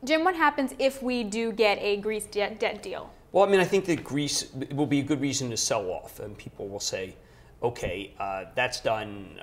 Jim, what happens if we do get a Greece debt deal? Well, I mean, I think that Greece will be a good reason to sell off, and people will say, okay, that's done,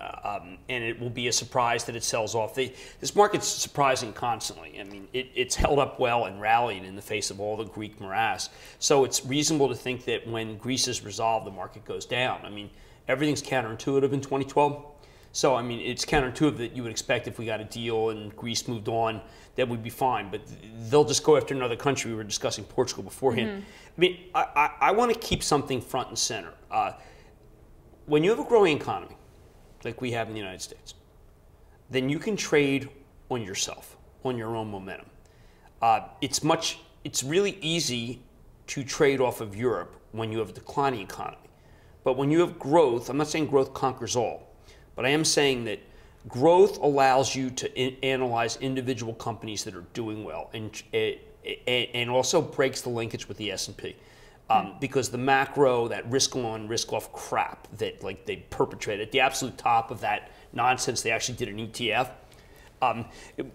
and it will be a surprise that it sells off. This market's surprising constantly. I mean, it's held up well and rallied in the face of all the Greek morass. So it's reasonable to think that when Greece is resolved, the market goes down. I mean, everything's counterintuitive in 2012. So, I mean, it's counterintuitive that you would expect if we got a deal and Greece moved on, that we'd be fine. But they'll just go after another country. We were discussing Portugal beforehand. I mean, I want to keep something front and center. When you have a growing economy, like we have in the United States, then you can trade on yourself, on your own momentum. It's really easy to trade off of Europe when you have a declining economy. But when you have growth, I'm not saying growth conquers all, but I am saying that growth allows you to analyze individual companies that are doing well, and also breaks the linkage with the S&P. Because the macro, that risk on, risk off crap that like they perpetrate at the absolute top of that nonsense, they actually did an ETF.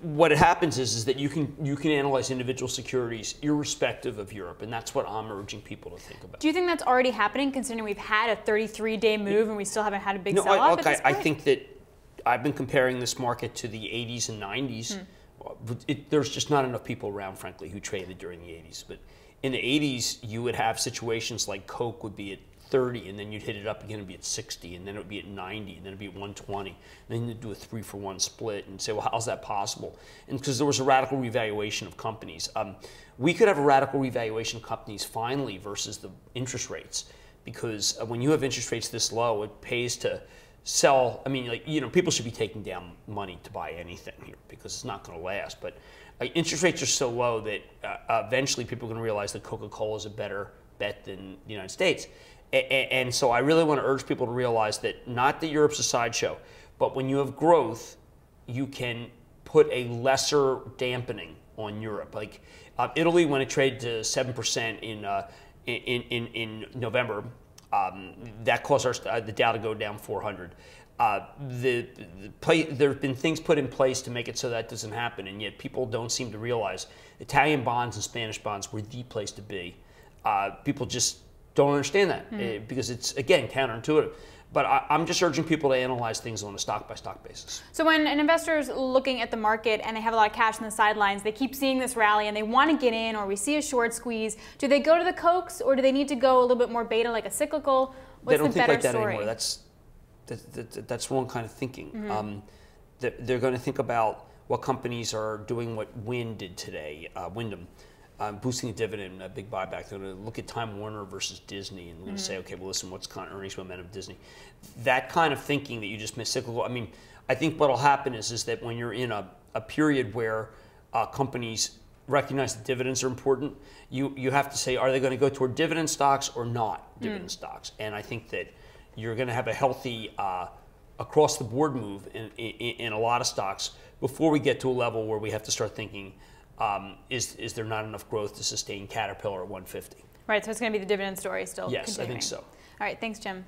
What happens is that you can analyze individual securities irrespective of Europe, and that's what I'm urging people to think about. Do you think that's already happening, considering we've had a 33-day move and we still haven't had a big sell-off at this point? I think that I've been comparing this market to the 80s and 90s. There's just not enough people around, frankly, who traded during the 80s. But in the 80s, you would have situations like Coke would be at 30, and then you'd hit it up again and be at 60, and then it would be at 90, and then it would be at 120. And then you'd do a 3-for-1 split and say, well, how's that possible? And because there was a radical revaluation of companies. We could have a radical revaluation of companies finally versus the interest rates, because when you have interest rates this low, it pays to sell. I mean, people should be taking down money to buy anything here because it's not going to last. But interest rates are so low that eventually people are going to realize that Coca-Cola is a better bet than the United States. And so I really want to urge people to realize that not that Europe's a sideshow, but when you have growth, you can put a lesser dampening on Europe. Like Italy, when it traded to 7% in November, that caused the Dow to go down 400. There have been things put in place to make it so that doesn't happen, and yet people don't seem to realize Italian bonds and Spanish bonds were the place to be. People just don't understand that because it's, again, counterintuitive. But I'm just urging people to analyze things on a stock-by-stock basis. So when an investor is looking at the market and they have a lot of cash on the sidelines, they keep seeing this rally and they want to get in, or we see a short squeeze, do they go to the Cokes, or do they need to go a little bit more beta, like a cyclical? What's the better story? They don't think like that anymore. That's wrong kind of thinking. They're going to think about what companies are doing what Wynn did today, Wyndham. Boosting a dividend, a big buyback. They're going to look at Time Warner versus Disney, and they're going to say, okay, well, listen, what's kind of earnings momentum of Disney? That kind of thinking that you just missed cyclical. I mean, I think what will happen is that when you're in a period where companies recognize that dividends are important, you have to say, are they going to go toward dividend stocks or not dividend stocks? And I think that you're going to have a healthy across the board move in a lot of stocks before we get to a level where we have to start thinking, is there not enough growth to sustain Caterpillar at 150? Right, so it's going to be the dividend story still. Yes, continuing. I think so. All right, thanks, Jim.